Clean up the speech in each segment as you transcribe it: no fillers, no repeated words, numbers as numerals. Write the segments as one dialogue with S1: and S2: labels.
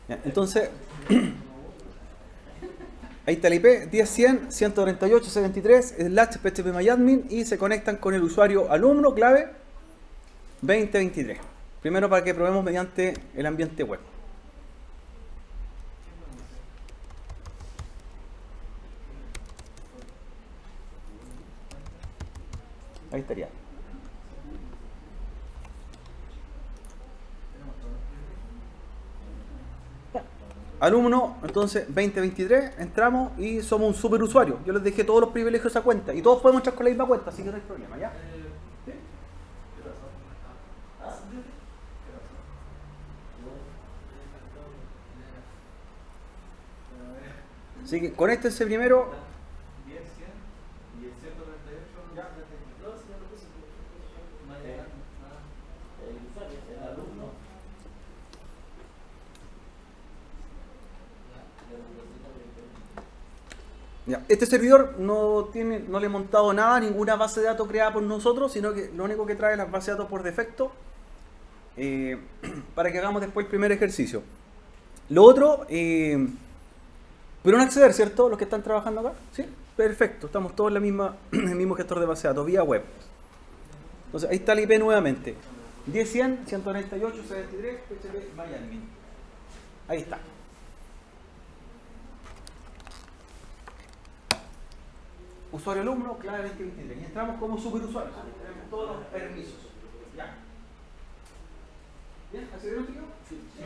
S1: Ya, entonces, ahí está el IP 10.100.138.73/phpMyAdmin y se conectan con el usuario alumno clave 2023. Primero para que probemos mediante el ambiente web. Ahí estaría. Alumno, entonces 2023, entramos y somos un superusuario. Yo les dejé todos los privilegios a esa cuenta y todos podemos entrar con la misma cuenta, así que no hay problema, ¿ya? ¿Sí? Así que conéctense primero. Ya, este servidor no le he montado nada, ninguna base de datos creada por nosotros, sino que lo único que trae es las bases de datos por defecto para que hagamos después el primer ejercicio. Lo otro, pudieron acceder, ¿cierto? Los que están trabajando acá, ¿sí? Perfecto, estamos todos en el mismo gestor de base de datos, vía web. Entonces ahí está el IP nuevamente, 10.100.198.73/phpMyAdmin. Ahí está. Usuario alumno, clave 2023. Y entramos como superusuarios. Tenemos todos los permisos. ¿Ya? ¿Bien? ¿Accedieron, chicos? Sí. ¿Sí?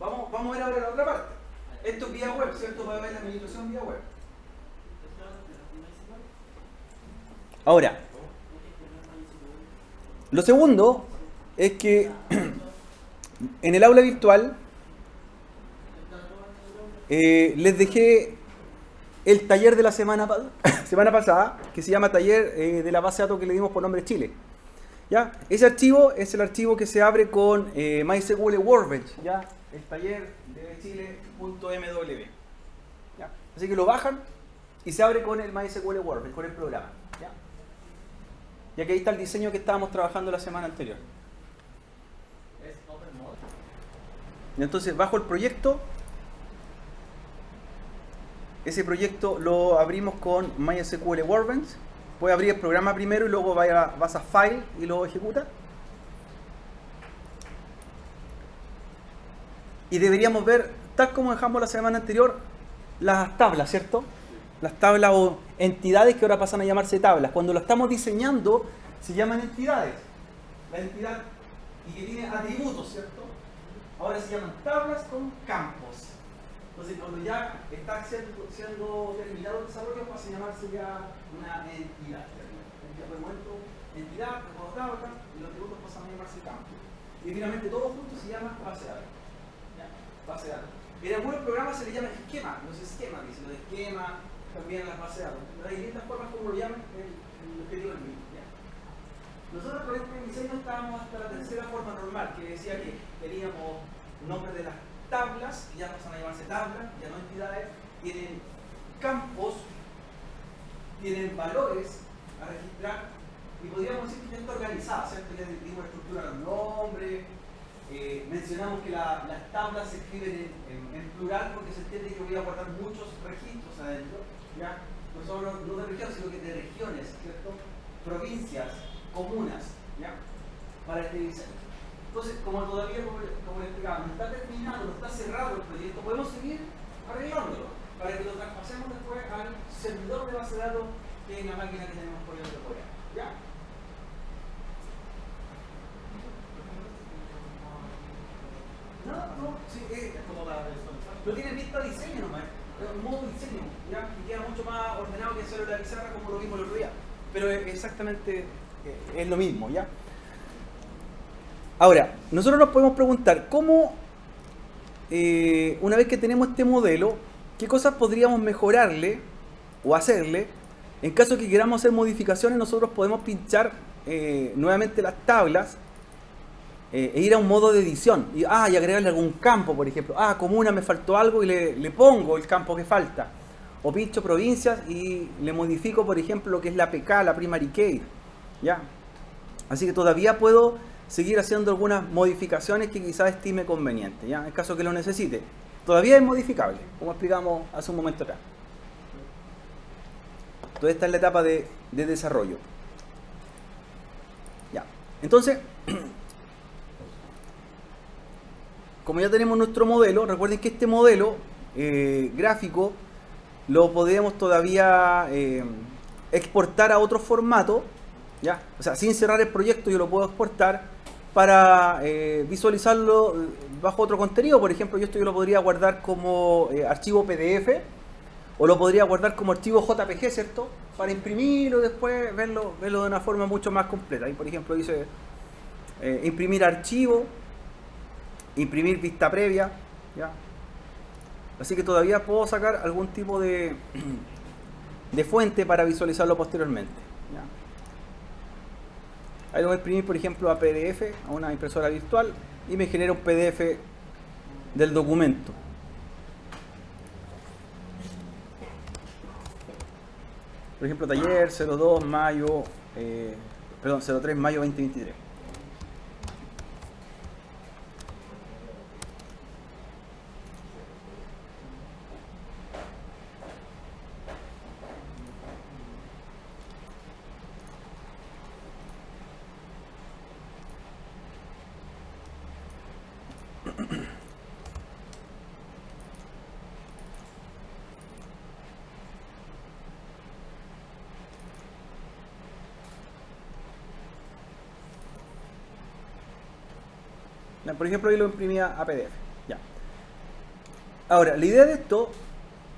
S1: Vamos a ver ahora la otra parte. Esto es vía web, ¿cierto? Para ver la administración vía web. Ahora, lo segundo es que en el aula virtual les dejé el taller de la semana pasada, que se llama taller de la base de datos que le dimos por nombre Chile. ¿Ya? Ese archivo es el archivo que se abre con MySQL Workbench, ¿ya? El taller de chile.mw. ¿Ya? Así que lo bajan y se abre con el MySQL Workbench, con el programa. ¿Ya? Y aquí está el diseño que estábamos trabajando la semana anterior. ¿Es open mode? Y entonces bajo el proyecto. Ese proyecto lo abrimos con MySQL Workbench. Puedes abrir el programa primero y luego vas a File y lo ejecuta. Y deberíamos ver, tal como dejamos la semana anterior, las tablas, ¿cierto? Las tablas o entidades que ahora pasan a llamarse tablas. Cuando lo estamos diseñando, se llaman entidades. La entidad y que tiene atributos, ¿cierto? Ahora se llaman tablas con campos. Entonces, cuando ya está siendo terminado el desarrollo, pasa a llamarse ya una entidad. Por el momento, entidad, luego tabla, y los atributos pasan a llamarse campo. Y finalmente, todo junto se llama base de datos. ¿Ya? Base de datos. En algunos programas se le llama esquema, los esquemas, dicen los esquemas, también las bases de datos. Hay distintas formas como lo llaman el objetivo del mismo. ¿Ya? Nosotros con este diseño estábamos hasta la tercera forma normal, que decía que teníamos nombres de las tablas, que ya pasan a llamarse tablas, ya no entidades, tienen campos, tienen valores a registrar, y podríamos decir que ya está organizada, ¿cierto? Ya dimos estructura a los nombres, mencionamos que las tablas se escriben en plural porque se entiende que voy a guardar muchos registros adentro, ¿ya? No solo no de regiones, sino que de regiones, ¿cierto? Provincias, comunas, ¿ya? Para este diseño. Entonces, como todavía, como le explicaba, no está terminado, no está cerrado el proyecto, podemos seguir arreglándolo para que lo traspasemos después al servidor de base de datos que es la máquina que tenemos por dentro de fuera. ¿Ya? No, sí, es como para visualizar. Lo tiene vista diseño nomás, es un modo diseño, ¿ya? Y queda mucho más ordenado que hacerlo en la pizarra como lo vimos el otro día. Pero exactamente es lo mismo, ¿ya? Ahora, nosotros nos podemos preguntar cómo, una vez que tenemos este modelo, qué cosas podríamos mejorarle o hacerle. En caso de que queramos hacer modificaciones, nosotros podemos pinchar nuevamente las tablas e ir a un modo de edición y agregarle algún campo, por ejemplo. Comuna, me faltó algo y le pongo el campo que falta. o pincho provincias y le modifico, por ejemplo, lo que es la PK, la primary key, ¿ya? Así que todavía puedo seguir haciendo algunas modificaciones que quizás estime conveniente, ¿ya? En el caso que lo necesite. Todavía es modificable, como explicamos hace un momento atrás. Entonces esta es la etapa de desarrollo. Ya. Entonces, como ya tenemos nuestro modelo, recuerden que este modelo gráfico lo podemos todavía exportar a otro formato, ¿ya? O sea, sin cerrar el proyecto yo lo puedo exportar para visualizarlo bajo otro contenido. Por ejemplo, esto yo lo podría guardar como archivo PDF o lo podría guardar como archivo JPG, ¿cierto? Para imprimirlo después, verlo de una forma mucho más completa. Ahí, por ejemplo, dice imprimir archivo, imprimir vista previa, ¿ya? Así que todavía puedo sacar algún tipo de fuente para visualizarlo posteriormente, ¿ya? Ahí lo voy a imprimir, por ejemplo, a PDF, a una impresora virtual, y me genera un PDF del documento. Por ejemplo, taller 02 mayo, 03 mayo 2023. Por ejemplo, ahí lo imprimía a PDF. Ya. Ahora, la idea de esto,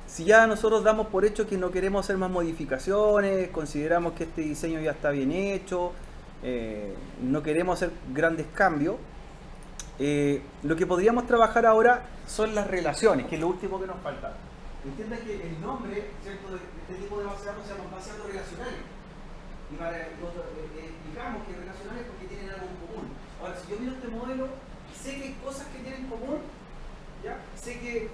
S1: si ya nosotros damos por hecho que no queremos hacer más modificaciones, consideramos que este diseño ya está bien hecho, no queremos hacer grandes cambios, lo que podríamos trabajar ahora son las relaciones, que es lo último que nos falta. Entiendan que el nombre, ¿cierto?, de este tipo de base de datos se llama base de datos relacionales. Y para explicamos que relacionales porque tienen algo en común. Ahora, si yo miro este modelo, sé que hay cosas que tienen en común, ¿ya? Sé que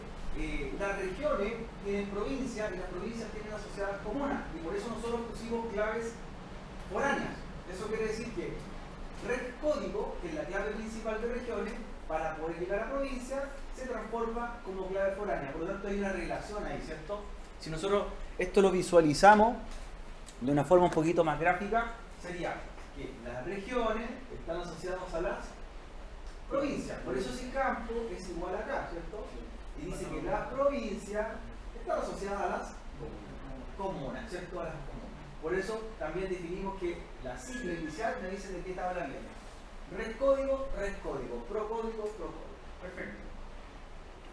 S1: las regiones tienen provincias y las provincias tienen asociadas comunas, y por eso nosotros pusimos claves foráneas. Eso quiere decir que red código, que es la clave principal de regiones, para poder llegar a provincias, se transforma como clave foránea. Por lo tanto, hay una relación ahí, ¿cierto? Si nosotros esto lo visualizamos de una forma un poquito más gráfica, sería que las regiones están asociadas a las provincias. Por eso ese campo es igual acá, ¿cierto? Y dice que las provincias están asociadas a las comunas, ¿cierto? A las comunas. Por eso también definimos que la sigla inicial me dice de qué tabla viene. Red código, pro código. Perfecto.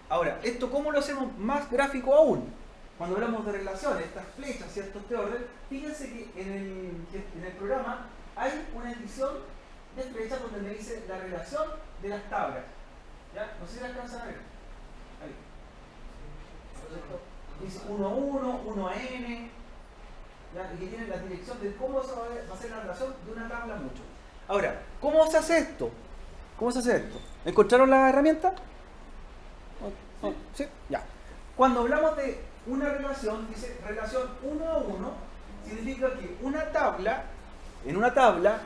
S1: Ahora, ¿esto cómo lo hacemos más gráfico aún? Cuando hablamos de relaciones, estas flechas, ¿cierto? Este orden, fíjense que en el programa hay una edición de flechas donde me dice la relación de las tablas. ¿Ya? No sé si la alcanzan a ver. Ahí. Dice 1A1, 1AN, ¿ya? Y que tiene la dirección de cómo se va a hacer la relación de una tabla a mucho. Ahora, ¿cómo se hace esto? ¿Cómo se hace esto? ¿Encontraron la herramienta? ¿Sí? Ya. Cuando hablamos de una relación, dice relación 1 a 1, significa que en una tabla,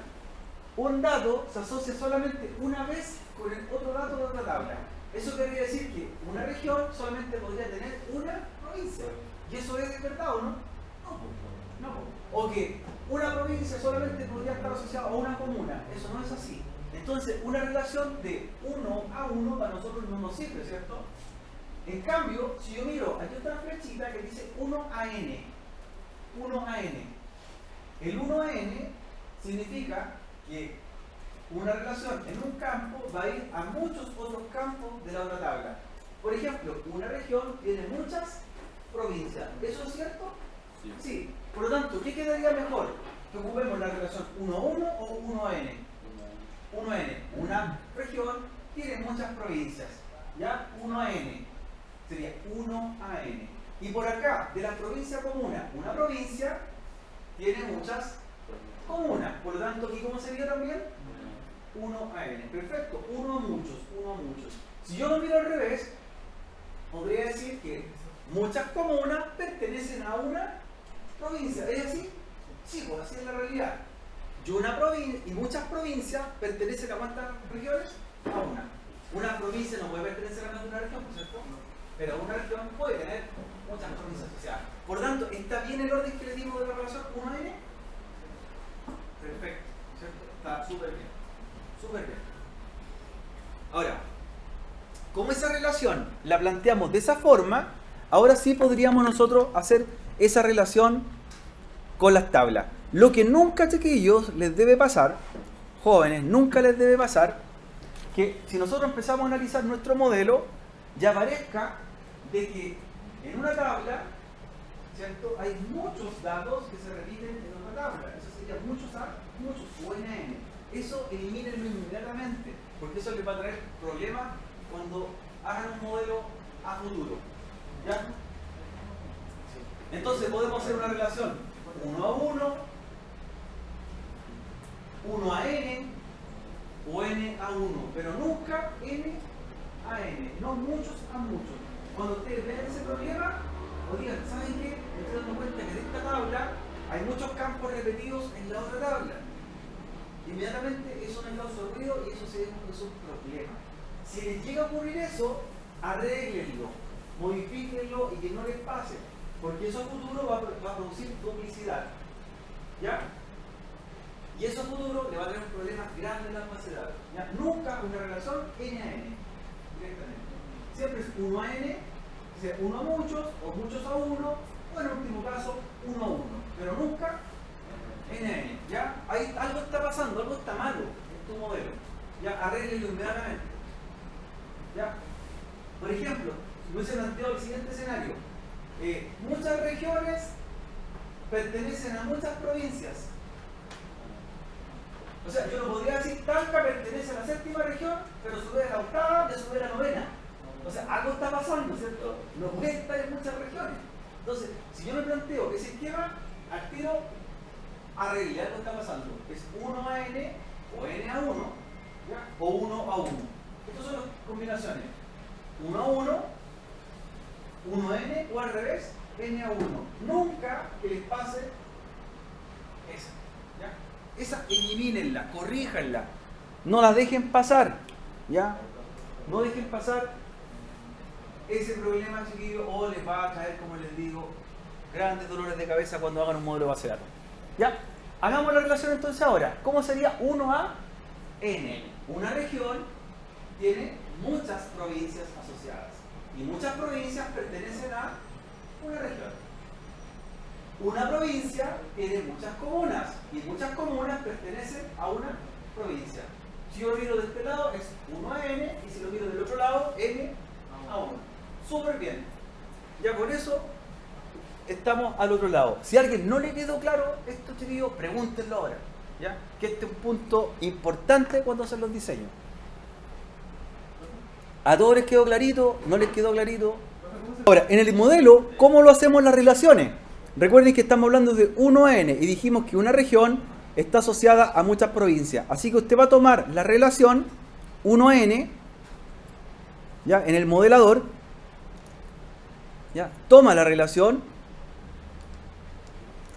S1: un dato se asocia solamente una vez con el otro dato de otra tabla. Eso querría decir que una región solamente podría tener una provincia. ¿Y eso es verdad o no? No. O que una provincia solamente podría estar asociada a una comuna. Eso no es así. Entonces, una relación de 1 a 1 para nosotros no nos sirve, ¿cierto? En cambio, si yo miro, aquí otra flechita que dice 1AN. 1AN. El 1AN significa que una relación en un campo va a ir a muchos otros campos de la otra tabla. Por ejemplo, una región tiene muchas provincias. ¿Eso es cierto? Sí. Sí. Por lo tanto, ¿qué quedaría mejor? Que ocupemos la relación 1 a 1 o 1AN. 1AN. Una región tiene muchas provincias. ¿Ya? 1AN. Sería 1AN. Y por acá, de la provincia comuna, una provincia tiene muchas comunas. Por lo tanto, ¿aquí cómo sería también? 1AN. Perfecto. 1 a muchos. Si yo lo miro al revés, podría decir que muchas comunas pertenecen a una provincia. ¿Es así? Sí, pues así es la realidad. Y muchas provincias pertenecen a cuántas regiones? A una. Una provincia no puede pertenecer a más de una región, ¿por cierto? Pero una región puede tener muchas provincias asociadas. Por lo tanto, ¿está bien el orden que le dimos de la relación 1n? Perfecto, ¿cierto? Está súper bien. Súper bien. Ahora, como esa relación la planteamos de esa forma, ahora sí podríamos nosotros hacer esa relación con las tablas. Lo que nunca, chiquillos, les debe pasar, jóvenes, nunca les debe pasar, que si nosotros empezamos a analizar nuestro modelo, ya parezca de que en una tabla, ¿cierto?, hay muchos datos que se repiten en otra tabla. Eso sería muchos A, muchos o n. Eso elimínenlo inmediatamente, porque eso les va a traer problemas cuando hagan un modelo a futuro. ¿Ya? Entonces podemos hacer una relación 1 a 1, 1 a n o n a 1, pero nunca n a n, no muchos a muchos. Cuando ustedes vean ese problema, o digan, ¿saben qué? Me estoy dando cuenta que en esta tabla hay muchos campos repetidos en la otra tabla. Inmediatamente eso me causa ruido y eso es un problema. Si les llega a ocurrir eso, arréglenlo, modifíquenlo y que no les pase, porque eso a futuro va a producir duplicidad. ¿Ya? Y eso a futuro le va a traer un problema grande en la base de datos. ¿Ya? Nunca una relación n a n, directamente. Siempre es 1 a n, o sea, 1 a muchos, o muchos a 1, o en último caso, 1 a 1. Pero nunca n a n. ¿Ya? Ahí algo está pasando, algo está malo en tu modelo. ¿Ya? Arréglenlo inmediatamente. ¿Ya? Por ejemplo, si hubiese planteado el siguiente escenario, muchas regiones pertenecen a muchas provincias. O sea, yo no podría decir Talca pertenece a la séptima región, pero a su vez a la octava y a su vez a la novena. O sea, algo está pasando, ¿cierto? No puede estar en muchas regiones. Entonces, si yo me planteo ese esquema, al tiro, arregle, algo está pasando. Es 1 a n o n a 1, ¿ya? O 1 a 1. Estas son las combinaciones. 1 a 1, 1 a n o al revés, n a 1. Nunca que les pase esa. ¿Ya? Esa elimínenla, corríjanla. No la dejen pasar. ¿Ya? No dejen pasar ese problema, chiquillo, o les va a traer, como les digo, grandes dolores de cabeza cuando hagan un modelo base de datos. ¿Ya? Hagamos la relación entonces ahora. ¿Cómo sería 1 a n? Una región tiene muchas provincias asociadas y muchas provincias pertenecen a una región. Una provincia tiene muchas comunas y muchas comunas pertenecen a una provincia. Si yo lo miro de este lado es 1 a n y si lo miro del otro lado n a 1. Súper bien. Ya con eso estamos al otro lado. Si a alguien no le quedó claro esto, chiquillos, pregúntenlo ahora. ¿Ya? Que este es un punto importante cuando hacen los diseños. ¿A todos les quedó clarito? ¿No les quedó clarito? Ahora, en el modelo, ¿cómo lo hacemos las relaciones? Recuerden que estamos hablando de 1 a n y dijimos que una región está asociada a muchas provincias. Así que usted va a tomar la relación 1 a n, ¿ya? En el modelador, ¿ya? Toma la relación,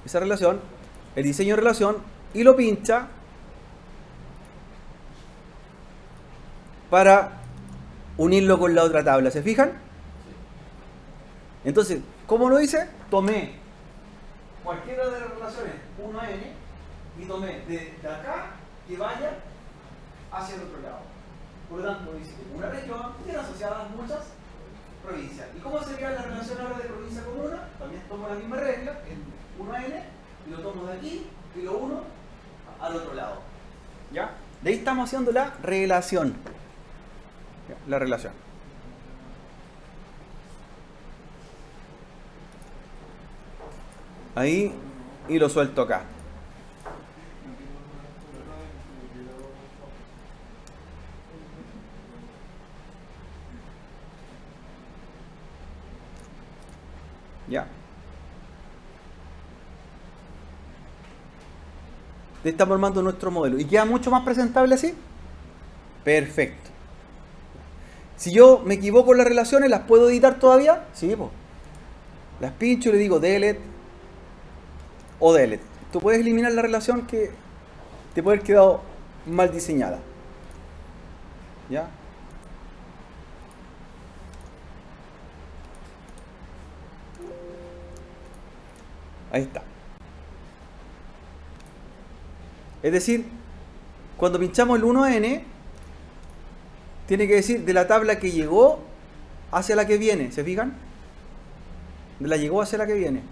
S1: esa relación, el diseño de relación, y lo pincha para unirlo con la otra tabla. ¿Se fijan? Entonces, ¿cómo lo hice? Tomé cualquiera de las relaciones 1 a n y tomé de acá que vaya hacia el otro lado. Por lo tanto, dice que una región tiene asociadas muchas provincias. ¿Y cómo sería la relación ahora de provincia con una? También tomo la misma regla, el 1 a n, y lo tomo de aquí y lo uno al otro lado. ¿Ya? De ahí estamos haciendo la relación. La relación. Ahí y lo suelto acá. Ya. Estamos armando nuestro modelo. ¿Y queda mucho más presentable así? Perfecto. Si yo me equivoco en las relaciones, ¿las puedo editar todavía? Sí, pues. Las pincho y le digo delete o delete. Tú puedes eliminar la relación que te puede haber quedado mal diseñada. ¿Ya? Ahí está. Es decir, cuando pinchamos el 1n, tiene que decir de la tabla que llegó hacia la que viene. ¿Se fijan? De la llegó hacia la que viene.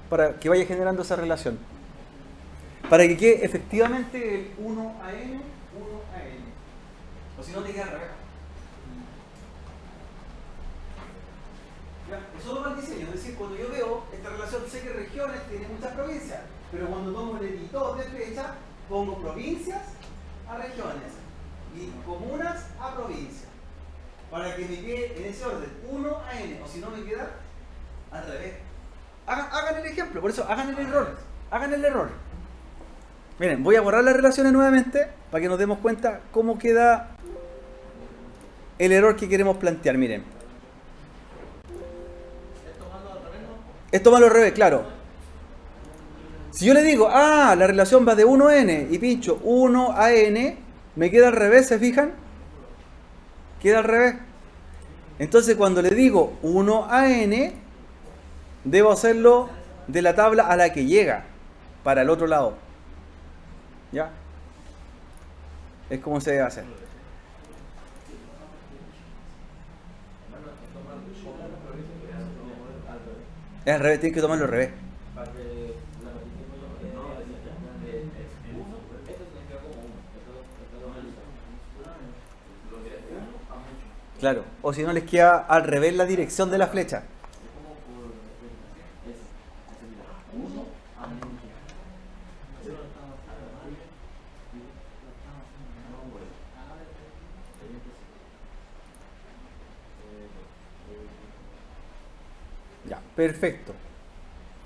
S1: Para que vaya generando esa relación. Para que quede efectivamente el 1an, 1an. O si no te queda al revés. Es solo mal diseño, es decir, cuando yo veo esta relación, sé que regiones tiene muchas provincias, pero cuando tomo el editor de flecha, pongo provincias a regiones y comunas a provincias, para que me quede en ese orden, 1 a n, o si no me queda al revés. Hagan el ejemplo, por eso hagan el error. Miren, voy a borrar las relaciones nuevamente para que nos demos cuenta cómo queda el error que queremos plantear. Miren. Es tomarlo al revés, claro. Si yo le digo, la relación va de 1 a n y pincho 1 a n, me queda al revés, ¿se fijan? Queda al revés. Entonces cuando le digo 1 a n, debo hacerlo de la tabla a la que llega, para el otro lado. ¿Ya? Es como se debe hacer. Es al revés, tienes que tomarlo al revés. Claro, o si no les queda al revés la dirección de la flecha. Ya, perfecto.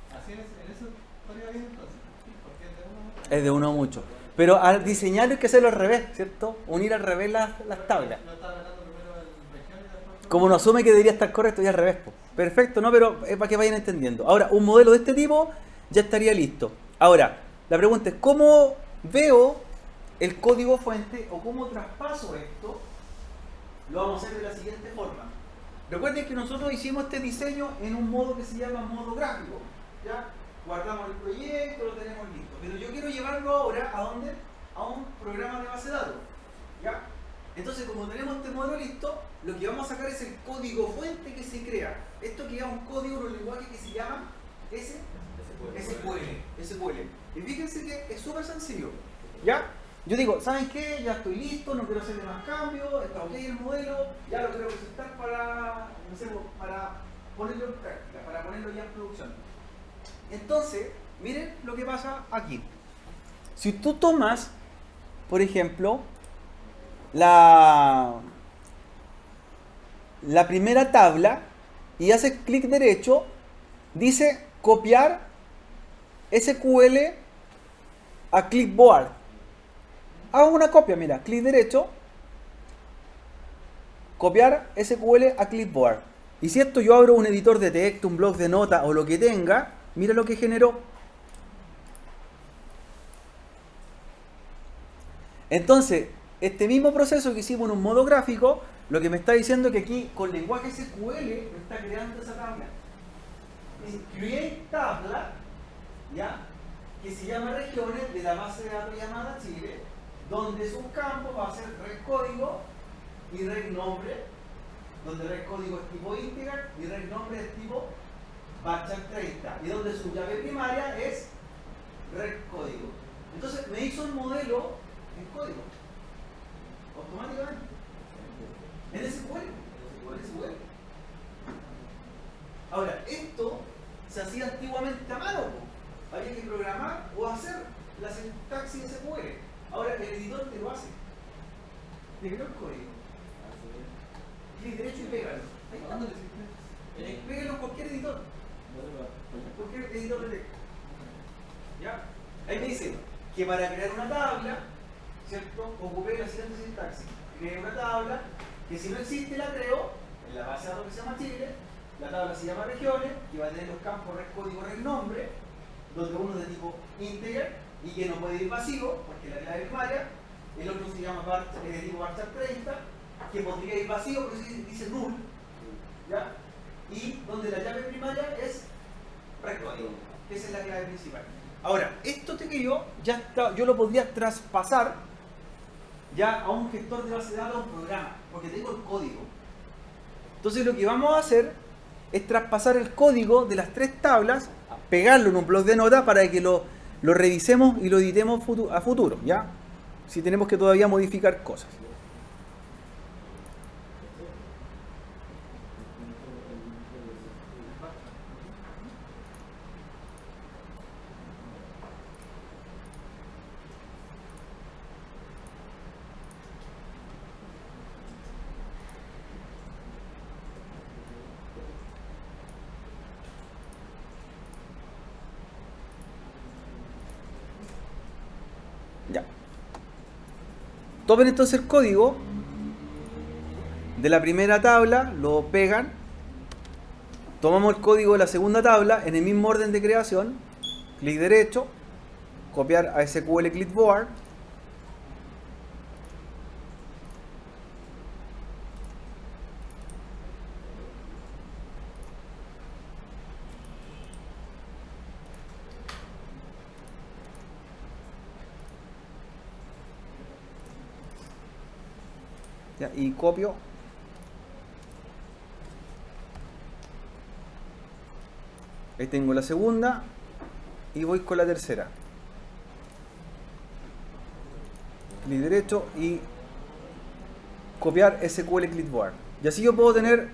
S2: Así en eso estaría bien entonces, porque
S1: Es de uno a mucho. Pero al diseñarlo hay que hacerlo al revés, ¿cierto? Unir al revés las tablas.
S2: no estaba hablando primero del región y después...
S1: Como uno asume que debería estar correcto y al revés. Po. Perfecto, ¿no? Pero es para que vayan entendiendo. Ahora, un modelo de este tipo ya estaría listo. Ahora, la pregunta es, ¿cómo veo el código fuente o cómo traspaso esto? Lo vamos a hacer de la siguiente forma. Recuerden que nosotros hicimos este diseño en un modo que se llama modo gráfico. ¿Ya? Guardamos el proyecto, lo tenemos listo. Pero yo quiero llevarlo ahora ¿a dónde? A un programa de base de datos. ¿Ya? Entonces, como tenemos este modelo listo, lo que vamos a sacar es el código fuente que se crea. Esto que es un código, un lenguaje que se llama SQL. Y fíjense que es súper sencillo. ¿Ya? Yo digo, ¿saben qué? Ya estoy listo, no quiero hacerle más cambios, está ok el modelo, ya lo quiero presentar para, no sé, para ponerlo en práctica, para ponerlo ya en producción. Entonces, miren lo que pasa aquí. Si tú tomas, por ejemplo, la primera tabla y haces clic derecho, dice copiar SQL a clipboard. Hago una copia, mira, clic derecho, copiar SQL a clipboard. Y si esto yo abro un editor de texto, un blog de notas o lo que tenga, mira lo que generó. Entonces, este mismo proceso que hicimos en un modo gráfico, lo que me está diciendo es que aquí con lenguaje SQL me está creando esa tabla. Dice create tabla, ¿ya? Que se llama regiones de la base de datos llamada Chile, donde su campo va a ser red código y red nombre, donde red código es tipo integer y red nombre es tipo bachar 30, y donde su llave primaria es red código. Entonces me hizo un modelo en código automáticamente en SQL. Ahora, esto se hacía antiguamente a mano, había que programar o hacer la sintaxis de SQL. Ahora el editor te lo hace. Te creó el código. Clic derecho y pégalo. Ahí está. Pégalo en cualquier editor. Cualquier editor de texto. ¿Ya? Ahí me dice que para crear una tabla, ¿cierto? Ocupé la siguiente sintaxis. Creé una tabla que si no existe la creo en la base de datos que se llama Chile, la tabla se llama regiones, que va a tener los campos red código red nombre, donde uno es de tipo integer y que no puede ir vacío, porque es la clave primaria, el otro se llama de tipo varchar 30, que podría ir vacío, porque dice null, ¿ya? Y donde la llave primaria es red código, que esa es la clave principal. Ahora, esto que yo ya está, yo lo podría traspasar ya a un gestor de base de datos, a un programa, porque tengo el código. Entonces lo que vamos a hacer es traspasar el código de las tres tablas, pegarlo en un bloc de notas para que lo revisemos y lo editemos a futuro, ¿ya? Si tenemos que todavía modificar cosas. Ya. Tomen entonces el código de la primera tabla, lo pegan, tomamos el código de la segunda tabla en el mismo orden de creación, clic derecho, copiar a SQL Clipboard, ya, y copio ahí tengo la segunda y voy con la tercera, clic derecho y copiar SQL Clipboard, y así yo puedo tener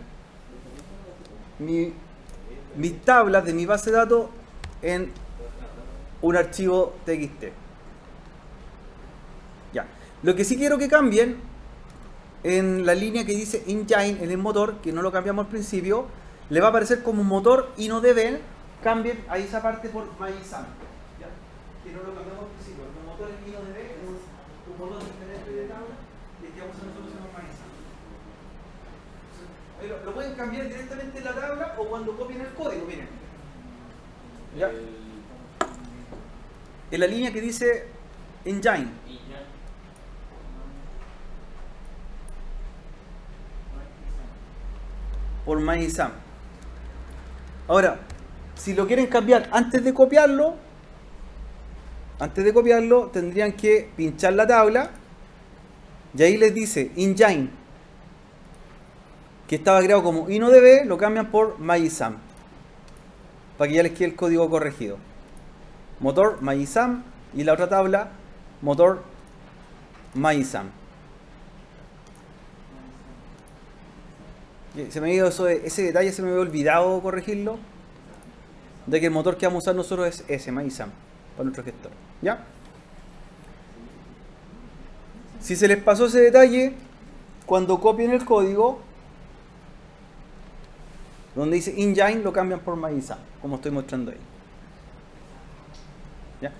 S1: mis tablas de mi base de datos en un archivo TXT. Ya. Lo que sí quiero que cambien en la línea que dice engine en el motor, que no lo cambiamos al principio, le va a aparecer como un motor InnoDB, cambien ahí esa parte por MySam, ¿ya? Que no lo cambiamos al principio, el motor es InnoDB, es un motor diferente de tabla, y el que vamos a nosotros se llama MySam. Pero lo pueden cambiar directamente en la tabla o cuando copien el código, miren. ¿Ya? En la línea que dice engine. Por MySam. Ahora, si lo quieren cambiar antes de copiarlo, tendrían que pinchar la tabla y ahí les dice engine, que estaba creado como InnoDB, lo cambian por MySam para que ya les quede el código corregido. Motor MySam y la otra tabla motor MySam. Se me ha ido ese detalle, se me había olvidado corregirlo, de que el motor que vamos a usar nosotros es ese, MySam, para nuestro gestor. ¿Ya? Si se les pasó ese detalle, cuando copien el código, donde dice engine, lo cambian por MySam, como estoy mostrando ahí. ¿Ya?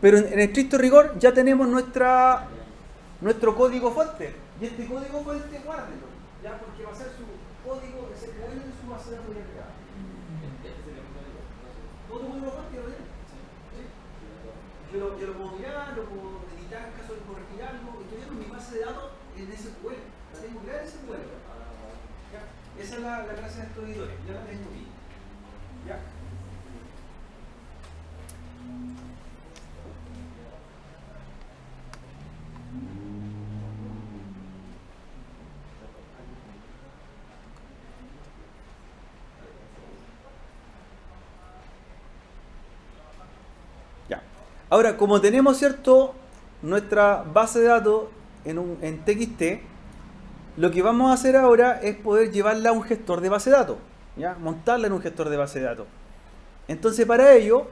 S1: Pero en estricto rigor ya tenemos nuestro código fuente, y este código fuente guárdenlo, ya, porque va a ser su código SQL de su base de datos ya creada. Todo código fuente lo tiene. ¿Sí? Yo lo puedo mirar, lo puedo editar en caso de corregir algo, estoy viendo mi base de datos en SQL, la tengo creada en SQL. ¿Ya? Esa es la gracia de estos editores, ya la tengo aquí. ¿Ya? Ahora, como tenemos, ¿cierto?, nuestra base de datos en TXT, lo que vamos a hacer ahora es poder llevarla a un gestor de base de datos, ¿ya? Montarla en un gestor de base de datos. Entonces, para ello,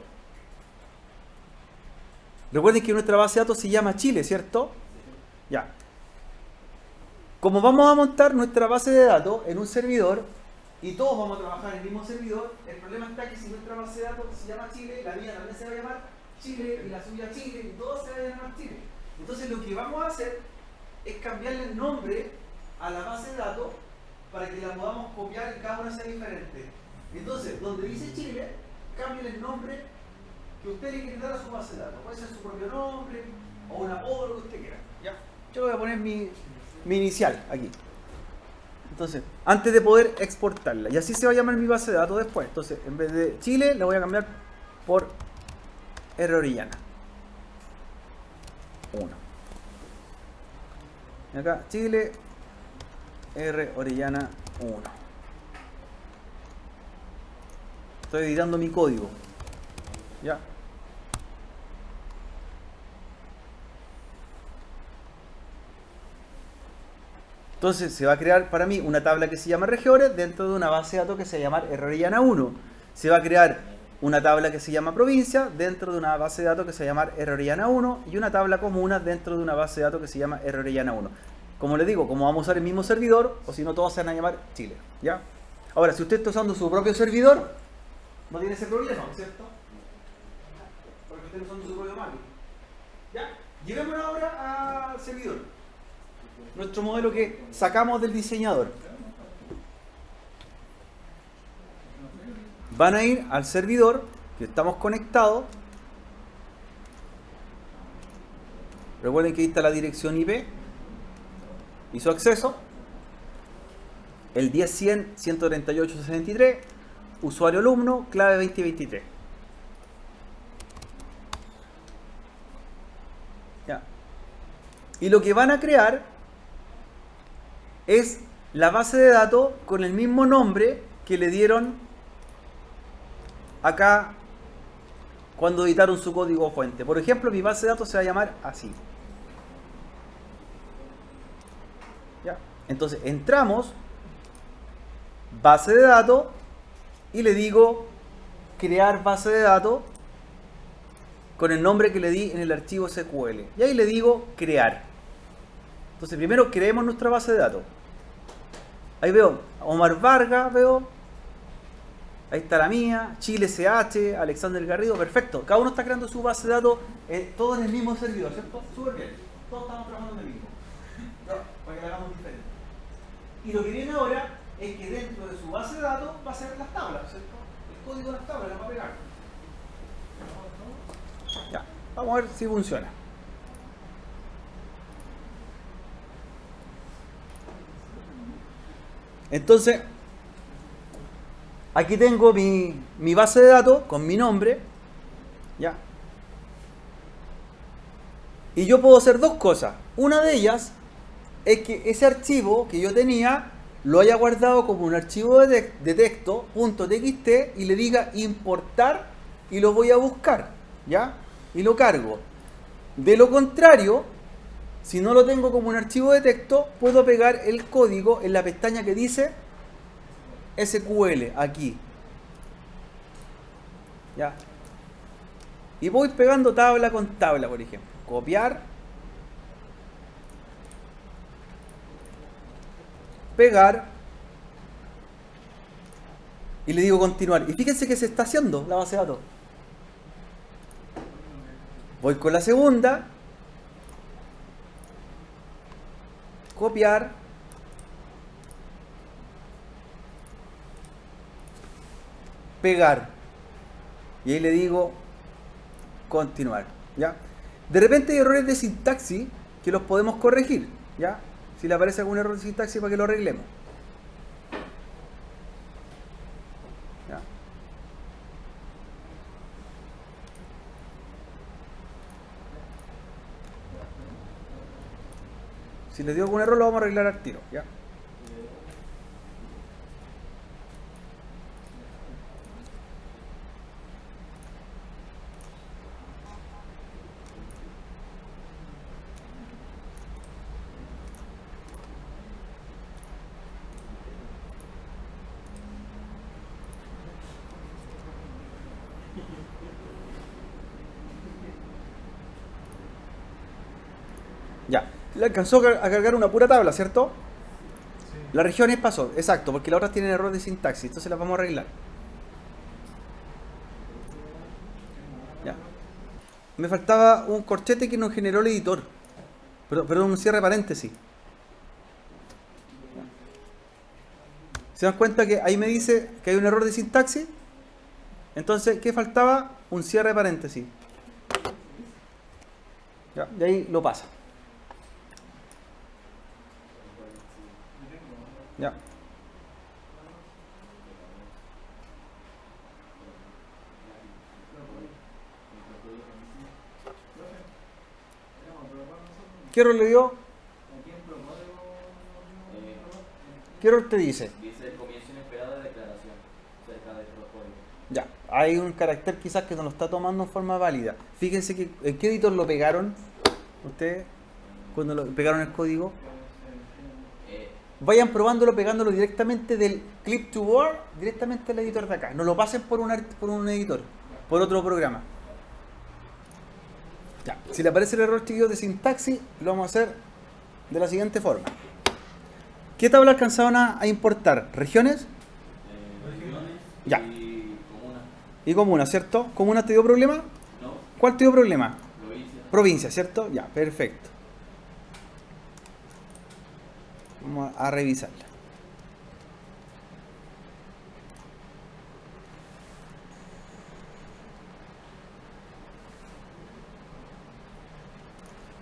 S1: recuerden que nuestra base de datos se llama Chile, ¿cierto? Ya. Como vamos a montar nuestra base de datos en un servidor, y todos vamos a trabajar en el mismo servidor, el problema está que si nuestra base de datos se llama Chile, la mía también se va a llamar Chile, y la suya Chile, y todos se van a llamar Chile. Entonces lo que vamos a hacer es cambiarle el nombre a la base de datos para que la podamos copiar y cada una sea diferente. Entonces, donde dice Chile, cambien el nombre que usted le quiere dar a su base de datos. Puede ser su propio nombre o un apodo, lo que usted quiera. ¿Ya? Yo le voy a poner mi inicial aquí. Entonces, antes de poder exportarla. Y así se va a llamar mi base de datos después. Entonces, en vez de Chile, la voy a cambiar por R Orellana 1. Y acá, Chile, R Orellana 1. Estoy editando mi código. ¿Ya? Entonces se va a crear para mí una tabla que se llama regiones dentro de una base de datos que se va a llamar R Orellana 1. Se va a crear una tabla que se llama provincia dentro de una base de datos que se va a llamar R Orellana 1 y una tabla comuna dentro de una base de datos que se llama R Orellana 1. Como les digo, como vamos a usar el mismo servidor, o si no todos se van a llamar Chile. ¿Ya? Ahora, si usted está usando su propio servidor, no tiene ese problema, ¿cierto? Porque usted está usando su propio máquina. ¿Ya? Llevémonos ahora al servidor. Nuestro modelo que sacamos del diseñador. Van a ir al servidor que estamos conectados. Recuerden que ahí está la dirección IP y su acceso. El 10.100.138.63, usuario alumno, clave 2023. Ya. Y lo que van a crear es la base de datos con el mismo nombre que le dieron acá cuando editaron su código fuente. Por ejemplo, mi base de datos se va a llamar así. ¿Ya? Entonces entramos, base de datos, y le digo crear base de datos con el nombre que le di en el archivo SQL. Y ahí le digo crear. Entonces primero creemos nuestra base de datos. Ahí veo Omar Vargas, veo. Ahí está la mía, Chile CH, Alexander Garrido, perfecto. Cada uno está creando su base de datos, todo en el mismo servidor, ¿cierto? Súper bien. Todos estamos trabajando en el mismo. Para que lo hagamos diferente. Y lo que viene ahora es que dentro de su base de datos va a ser las tablas, ¿cierto? El código de las tablas las va a pegar. Ya, vamos a ver si funciona. Entonces, aquí tengo mi base de datos con mi nombre, ¿ya? Y yo puedo hacer dos cosas. Una de ellas es que ese archivo que yo tenía lo haya guardado como un archivo de texto .txt y le diga importar y lo voy a buscar, ¿ya? Y lo cargo. De lo contrario, si no lo tengo como un archivo de texto, puedo pegar el código en la pestaña que dice SQL, aquí. ¿Ya? Y voy pegando tabla con tabla, por ejemplo. Copiar. Pegar. Y le digo continuar. Y fíjense que se está haciendo la base de datos. Voy con la segunda. Copiar. Pegar. Y ahí le digo continuar. ¿Ya? De repente hay errores de sintaxis que los podemos corregir. ¿Ya? Si le aparece algún error de sintaxis para que lo arreglemos. ¿Ya? Si le dio algún error lo vamos a arreglar al tiro. ¿Ya? Ya, le alcanzó a cargar una pura tabla, ¿cierto? Sí. La regiones pasó, exacto, porque las otras tienen error de sintaxis, entonces las vamos a arreglar. Ya. Me faltaba un corchete que nos generó el editor. Perdón, un cierre de paréntesis. ¿Se dan cuenta que ahí me dice que hay un error de sintaxis? Entonces, ¿qué faltaba? Un cierre de paréntesis. Ya, y ahí lo pasa. Ya. ¿Qué error le dio? ¿Qué error te dice?
S3: Dice el comienzo inesperado de declaración cerca de otro código.
S1: Ya, hay un carácter quizás que no lo está tomando en forma válida. Fíjense que ¿en qué editor lo pegaron ustedes cuando lo pegaron el código? Vayan probándolo, pegándolo directamente del clip to board, directamente al editor de acá. No lo pasen por un editor, por otro programa. Ya, si le aparece el error chiquillo de sintaxis, lo vamos a hacer de la siguiente forma. ¿Qué tabla alcanzaron a importar? ¿Regiones?
S3: Regiones
S1: Ya.
S3: y comunas.
S1: Y comuna, ¿cierto? ¿Comuna te dio problema?
S3: No,
S1: ¿Cuál te dio problema?
S3: provincia.
S1: Provincia, ¿cierto? Ya, perfecto. Vamos a revisarla.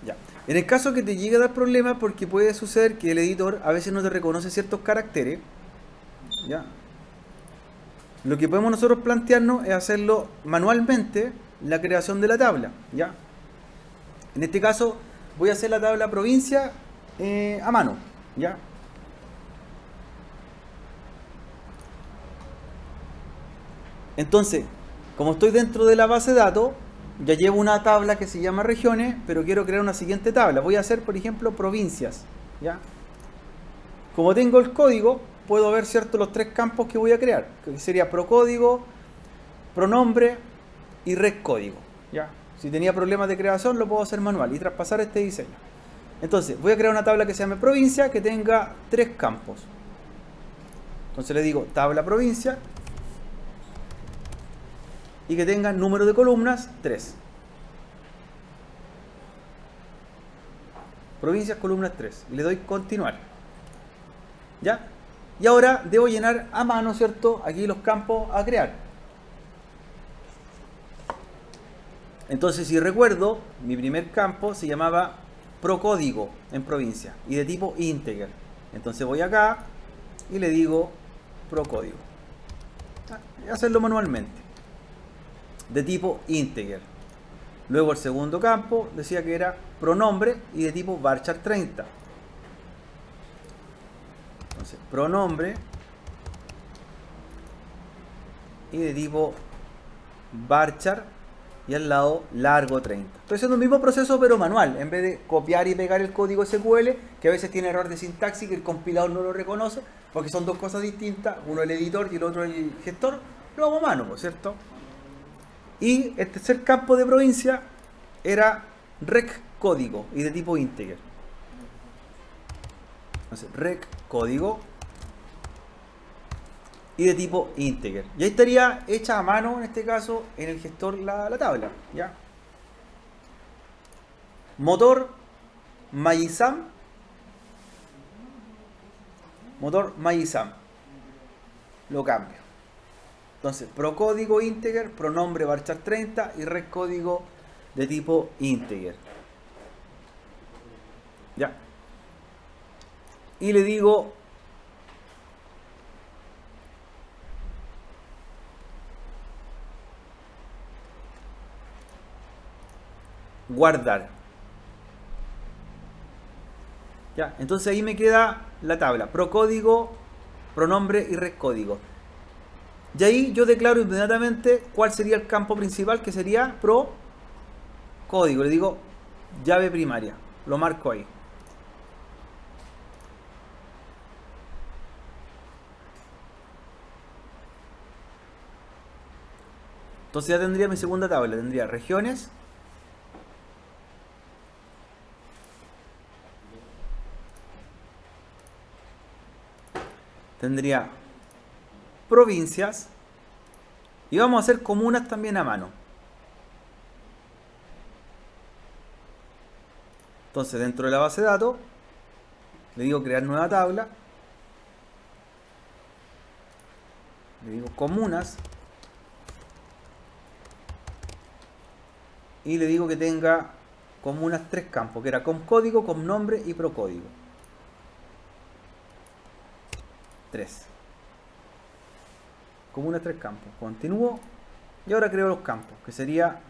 S1: Ya. En el caso que te llegue a dar problemas, porque puede suceder que el editor a veces no te reconoce ciertos caracteres, ¿ya? Lo que podemos nosotros plantearnos es hacerlo manualmente, la creación de la tabla, ¿ya? En este caso voy a hacer la tabla provincia a mano, ¿ya? Entonces, como estoy dentro de la base de datos, ya llevo una tabla que se llama regiones, pero quiero crear una siguiente tabla. Voy a hacer, por ejemplo, provincias, ¿ya? Como tengo el código, puedo ver, ¿cierto?, los tres campos que voy a crear, que sería procódigo, pronombre y rescódigo, ¿ya? Si tenía problemas de creación, lo puedo hacer manual y traspasar este diseño. Entonces, voy a crear una tabla que se llame provincia, que tenga tres campos. Entonces le digo tabla provincia y que tenga número de columnas 3. Provincias, columnas 3. Y le doy continuar. ¿Ya? Y ahora debo llenar a mano, ¿cierto?, aquí los campos a crear. Entonces, si recuerdo, mi primer campo se llamaba procódigo en provincia y de tipo integer. Entonces voy acá y le digo procódigo. Y hacerlo manualmente. De tipo integer. Luego el segundo campo decía que era pronombre y de tipo varchar 30. Entonces, pronombre y de tipo varchar y al lado largo 30. Estoy haciendo el mismo proceso pero manual, en vez de copiar y pegar el código SQL, que a veces tiene error de sintaxis que el compilador no lo reconoce, porque son dos cosas distintas, uno el editor y el otro el gestor, lo hago a mano, ¿no es cierto? Y el tercer campo de provincia era rec código y de tipo integer. Entonces, rec código y de tipo integer. Y ahí estaría hecha a mano, en este caso, en el gestor la tabla, ¿ya? Motor Magisam. Motor Magisam. Lo cambio. Entonces, procódigo integer, pronombre varchar 30 y rec código de tipo integer. ¿Ya? Y le digo guardar. Ya, entonces ahí me queda la tabla procódigo, pronombre y rescódigo. Y ahí yo declaro inmediatamente cuál sería el campo principal, que sería procódigo. Le digo llave primaria, lo marco ahí. Entonces ya tendría mi segunda tabla, tendría regiones, tendría provincias y vamos a hacer comunas también a mano. Entonces dentro de la base de datos le digo crear nueva tabla Le digo comunas. Y le digo que tenga comunas 3 campos, que era comcódigo, comnombre y procódigo. 3. Comunas 3 campos. Continúo. Y ahora creo los campos, que sería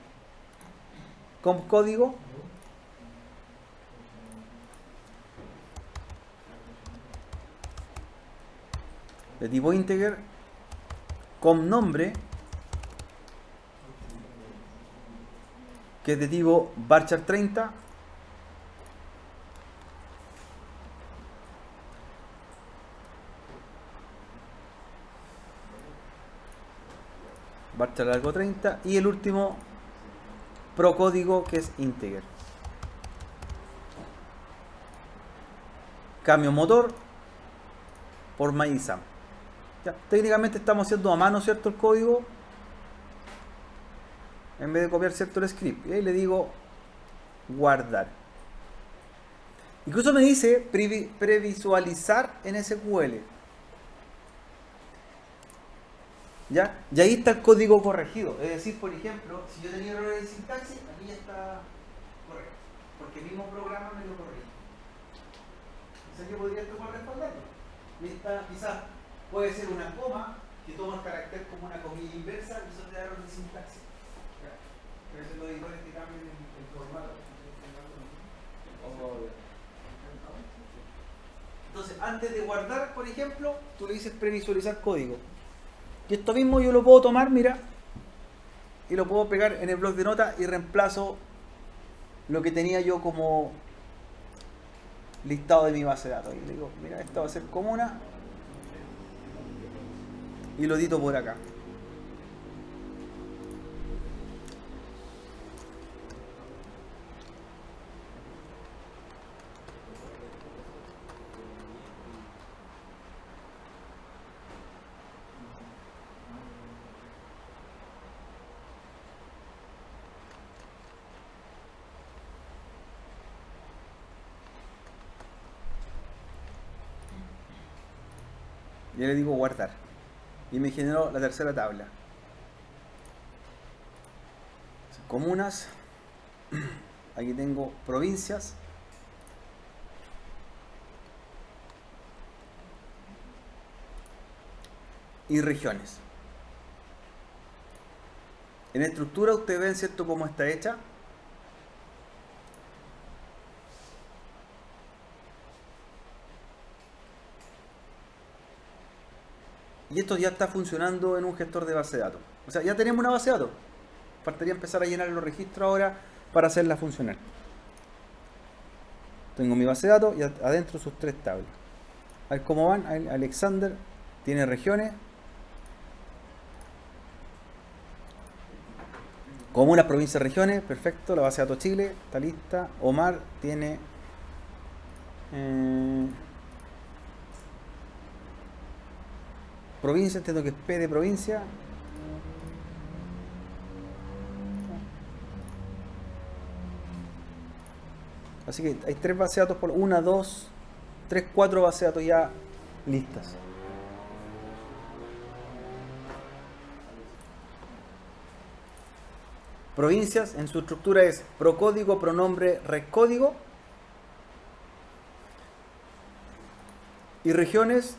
S1: comcódigo, de tipo integer, comnombre, que es de tipo varchar 30, varchar largo 30, y el último procódigo, que es integer. Cambio motor por MyISAM. Ya, técnicamente estamos haciendo a mano, ¿cierto?, el código en vez de copiar, ¿cierto?, el script. Y ahí le digo guardar. Incluso me dice previsualizar en SQL. ¿Ya? Y ahí está el código corregido. Es decir, por ejemplo, si yo tenía errores de sintaxis, aquí ya está correcto. Porque el mismo programa me lo corrige. Quizás yo podría tomar respaldarlo. Quizás puede ser una coma que toma el carácter como una comilla inversa y eso te da error de sintaxis. Pero eso los editores que cambien el formato. Entonces, antes de guardar, por ejemplo, tú le dices previsualizar código. Y esto mismo yo lo puedo tomar, mira, y lo puedo pegar en el bloc de notas y reemplazo lo que tenía yo como listado de mi base de datos. Y le digo, mira, esta va a ser comuna y lo edito por acá. Y le digo guardar. Y me generó la tercera tabla. Comunas. Aquí tengo provincias. Y regiones. En estructura ustedes ven, ¿cierto?, cómo está hecha. Y esto ya está funcionando en un gestor de base de datos. O sea, ya tenemos una base de datos. Faltaría empezar a llenar los registros ahora para hacerla funcionar. Tengo mi base de datos y adentro sus 3 tablas. A ver cómo van. Alexander tiene regiones. Comunas, provincias, regiones. Perfecto. La base de datos Chile está lista. Omar tiene... provincia, entiendo que es P de provincia. Así que hay 3 bases de datos por 1, 2, 3, 4 bases de datos ya listas. Provincias en su estructura es procódigo, pronombre, rescódigo. Y regiones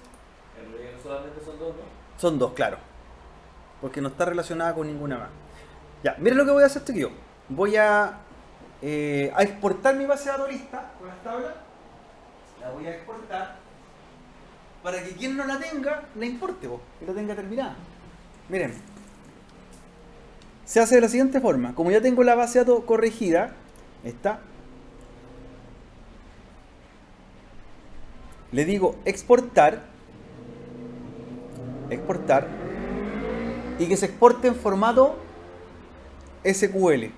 S3: solamente son 2, ¿no?
S1: son 2, claro. Porque no está relacionada con ninguna más. Ya, miren lo que voy a hacer, chiquillo. Voy a exportar mi base de datos lista con las tablas. La voy a exportar para que quien no la tenga, la importe, que la tenga terminada. Miren. Se hace de la siguiente forma. Como ya tengo la base de datos corregida, esta, le digo exportar, y que se exporte en formato SQL.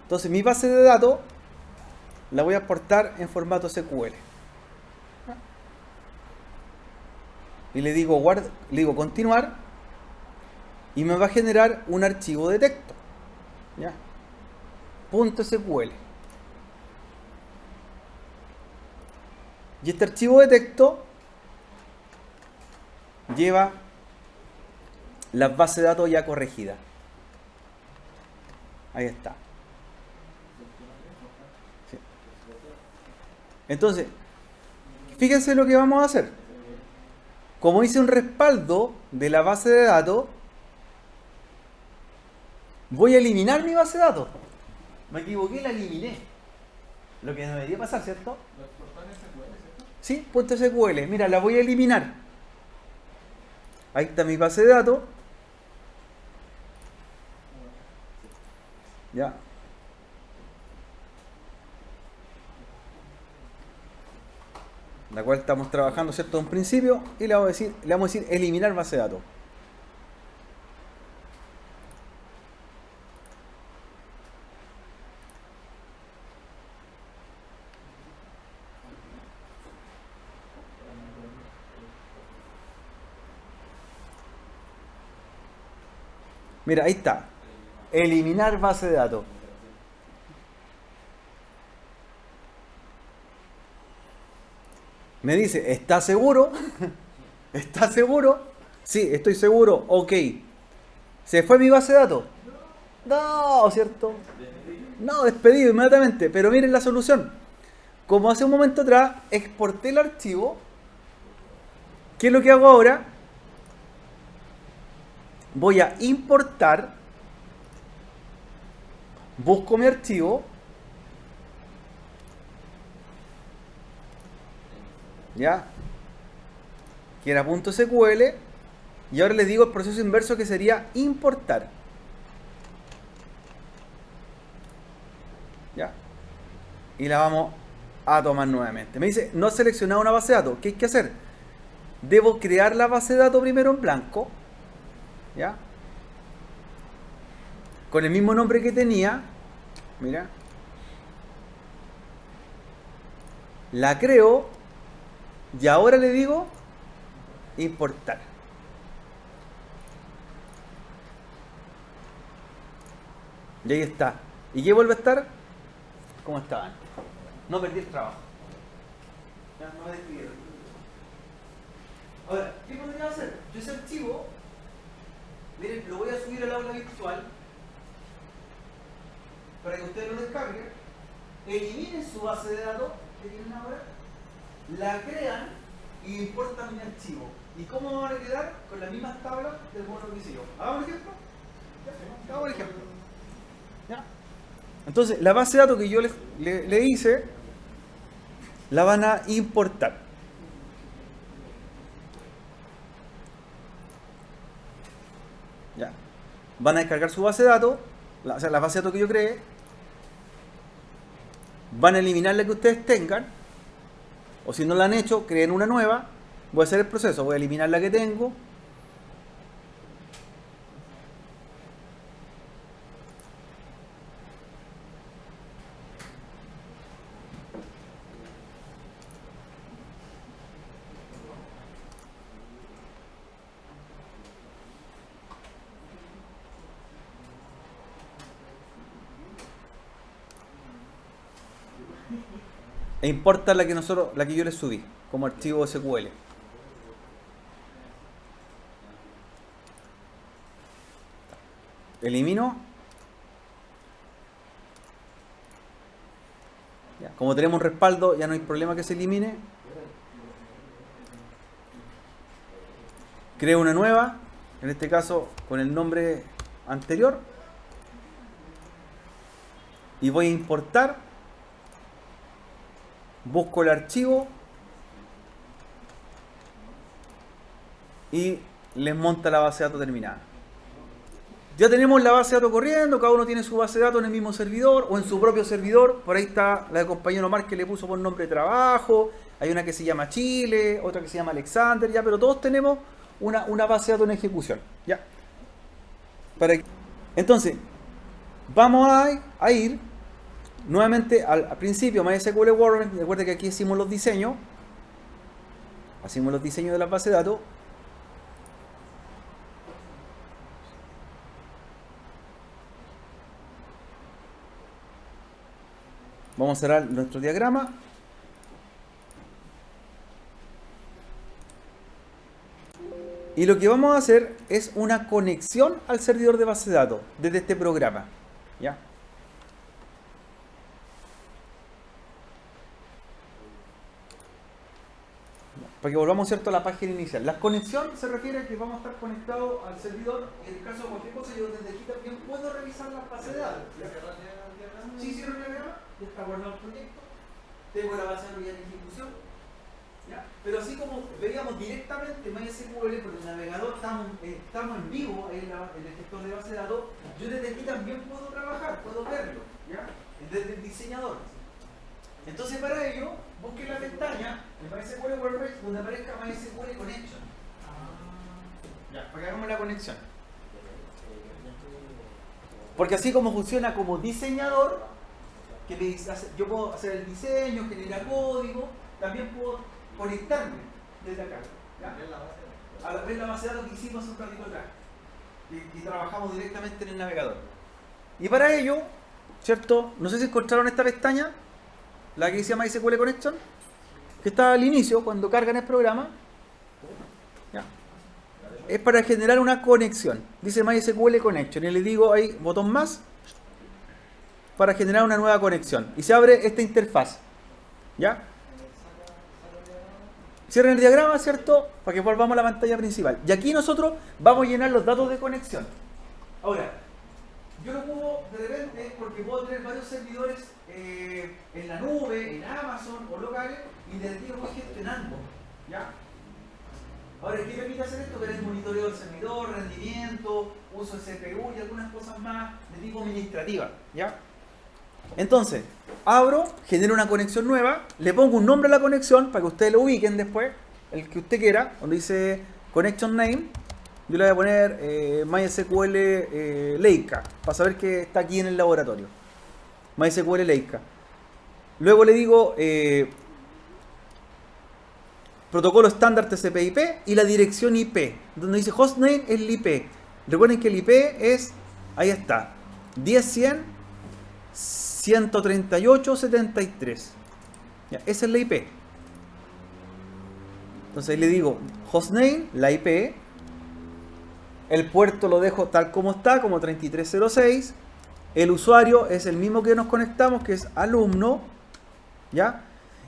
S1: Entonces mi base de datos la voy a exportar en formato SQL. Y le digo continuar, y me va a generar un archivo de texto, ¿ya? .sql. Y este archivo de texto lleva las bases de datos ya corregidas. Ahí está. Sí. Entonces, fíjense lo que vamos a hacer. Como hice un respaldo de la base de datos, voy a eliminar mi base de datos. Me equivoqué, la eliminé. Lo que no debería pasar, ¿cierto?
S2: Lo exportó en SQL, ¿cierto?
S1: Sí, .sql. Mira, la voy a eliminar. Ahí está mi base de datos. Ya. La cual estamos trabajando, ¿cierto? En un principio. Y le vamos a decir eliminar base de datos. Mira, ahí está. Eliminar base de datos. Me dice, ¿estás seguro? ¿Estás seguro? Sí, estoy seguro. Ok. ¿Se fue mi base de datos? No, ¿cierto? No, despedido inmediatamente. Pero miren la solución. Como hace un momento atrás exporté el archivo, ¿qué es lo que hago ahora? Voy a importar, busco mi archivo, ¿ya? Que era .sql, y ahora les digo el proceso inverso que sería importar. ¿Ya? Y la vamos a tomar nuevamente. Me dice, no he seleccionado una base de datos. ¿Qué hay que hacer? Debo crear la base de datos primero en blanco. ¿Ya? Con el mismo nombre que tenía. Mira. La creo. Y ahora le digo importar. Y ahí está. ¿Y qué vuelve a estar? Como estaba antes. No perdí el trabajo. Ya, no me despidieron. Ahora, ¿qué podría hacer? Yo ese archivo, miren, lo voy a subir al aula virtual para que ustedes lo descarguen, eliminen su base de datos que tienen ahora, la crean y importan mi archivo. ¿Y cómo van a quedar? Con las mismas tablas del modelo que hice yo. ¿Hagamos un ejemplo? Ya, hagamos un ejemplo. ¿Ya? Entonces, la base de datos que yo le hice, la van a importar. Ya. Van a descargar su base de datos, o sea, la base de datos que yo creé. Van a eliminar la que ustedes tengan. O si no la han hecho, creen una nueva. Voy a hacer el proceso. Voy a eliminar la que tengo. E importa la que yo les subí como archivo SQL. Elimino. Ya, como tenemos un respaldo, ya no hay problema que se elimine. Creo una nueva, en este caso con el nombre anterior. Y voy a importar. Busco el archivo y les monta la base de datos terminada. Ya tenemos la base de datos corriendo, cada uno tiene su base de datos en el mismo servidor o en su propio servidor. Por ahí está la de compañero Omar que le puso por nombre de trabajo. Hay una que se llama Chile, otra que se llama Alexander, ya, pero todos tenemos una base de datos en ejecución. Ya. Entonces, vamos a ir nuevamente al principio, MySQL Workbench. Recuerden que aquí hicimos los diseños. Hacemos los diseños de las bases de datos. Vamos a cerrar nuestro diagrama. Y lo que vamos a hacer es una conexión al servidor de base de datos desde este programa. ¿Ya? Para que volvamos, ¿cierto?, a la página inicial. La conexión se refiere a que vamos a estar conectados al servidor y en el caso de cualquier cosa yo desde aquí también puedo revisar las bases de datos. Sí, cierro el diagrama, ya está guardado el proyecto, tengo la base de datos ya en ejecución. ¿Ya? Pero así como veíamos directamente MySQL por el navegador, estamos en vivo en el gestor de base de datos, yo desde aquí también puedo trabajar, puedo verlo, ¿ya? Desde el diseñador. Entonces para ello, busquen la pestaña en MySQL WordPress donde aparezca MySQL Connection. Ya, para que hagamos la conexión. Porque así como funciona como diseñador, que yo puedo hacer el diseño, generar código, también puedo conectarme desde acá. ¿Ya? A ver la base de datos que hicimos un ratito atrás. Y trabajamos directamente en el navegador. Y para ello, ¿cierto? No sé si encontraron esta pestaña, la que dice MySQL Connection, que está al inicio, cuando cargan el programa. ¿Ya? Es para generar una conexión. Dice MySQL Connection. Y le digo ahí, botón más, para generar una nueva conexión. Y se abre esta interfaz. ¿Ya? Cierren el diagrama, ¿cierto? Para que volvamos a la pantalla principal. Y aquí nosotros vamos a llenar los datos de conexión. Ahora, yo lo puedo de repente, porque puedo tener varios servidores en la nube, en Amazon o locales, y desde aquí lo voy gestionando. ¿Ya? Ahora, ¿qué permite hacer esto? Ver el monitoreo del servidor, rendimiento, uso de CPU y algunas cosas más de tipo administrativa. ¿Ya? Entonces, abro, genero una conexión nueva, le pongo un nombre a la conexión para que ustedes lo ubiquen después, el que usted quiera, donde dice Connection Name. Yo le voy a poner MySQL Leica, para saber que está aquí en el laboratorio. MySQL Leica. Luego le digo protocolo estándar TCP/IP y la dirección IP, donde dice hostname es el IP. Recuerden que el IP es, ahí está, 10.100.138.73. Ya, esa es la IP. Entonces ahí le digo hostname, la IP. El puerto lo dejo tal como está, como 3306. El usuario es el mismo que nos conectamos, que es alumno. ¿Ya?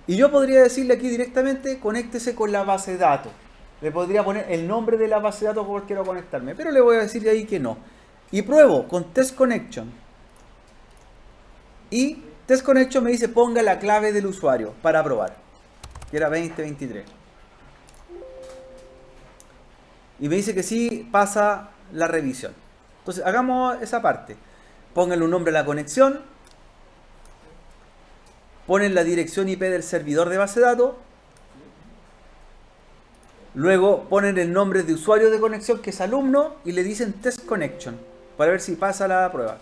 S1: Y yo podría decirle aquí directamente, conéctese con la base de datos. Le podría poner el nombre de la base de datos porque quiero conectarme. Pero le voy a decir ahí que no. Y pruebo con Test Connection. Y Test Connection me dice ponga la clave del usuario para probar. Que era 2023. Y me dice que sí pasa la revisión. Entonces hagamos esa parte. Pónganle un nombre a la conexión. Ponen la dirección IP del servidor de base de datos. Luego ponen el nombre de usuario de conexión que es alumno y le dicen Test Connection para ver si pasa la prueba.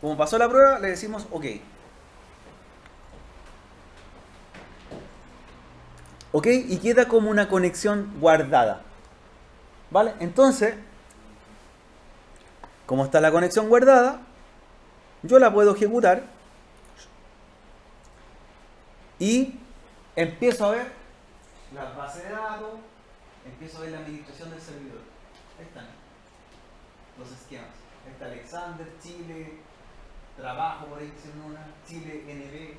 S1: Como pasó la prueba, le decimos OK. ¿Ok? Y queda como una conexión guardada. ¿Vale? Entonces, como está la conexión guardada, yo la puedo ejecutar y empiezo a ver las bases de datos, empiezo a ver la administración del servidor. Ahí están los esquemas. Ahí está Alexander, Chile, trabajo por ahí, Chile, NB.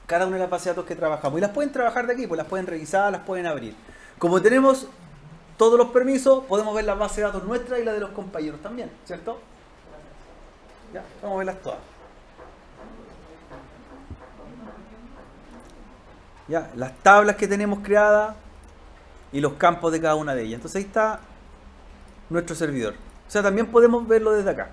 S1: Cada una de las bases de datos que trabajamos. Y las pueden trabajar de aquí, pues las pueden revisar, las pueden abrir. Como tenemos todos los permisos, podemos ver las bases de datos nuestras y las de los compañeros también, ¿cierto? Ya, vamos a verlas todas. Ya, las tablas que tenemos creadas y los campos de cada una de ellas. Entonces ahí está nuestro servidor. O sea, también podemos verlo desde acá.